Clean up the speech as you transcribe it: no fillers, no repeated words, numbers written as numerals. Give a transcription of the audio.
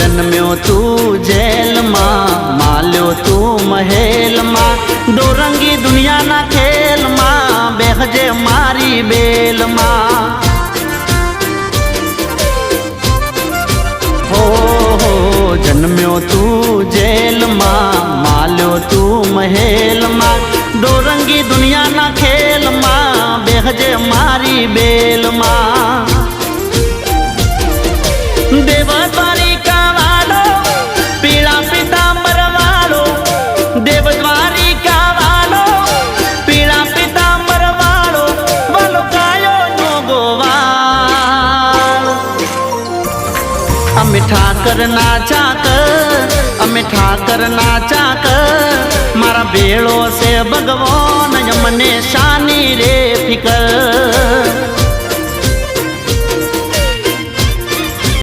जन्म्यो तू जेल मां माल्यो तू महल मां डोरंगी दुनिया ना खेल मां बेहजे मारी बेल मां हो जन्म्यो तू जेल मां माल्यो तू महल मां डोरंगी दुनिया ना खेल मां बेहजे मारी बेल मां देवद्वारिका वालो पीड़ा पीतांबर वालो देवद्वारिका वालो पीड़ा पीतांबर वालो वालो कायो नो गोवाल अमे ठाकर नाचा कर अमे ठाकर नाचा कर मारा बेड़ो से भगवान यमने शानी रे फिकर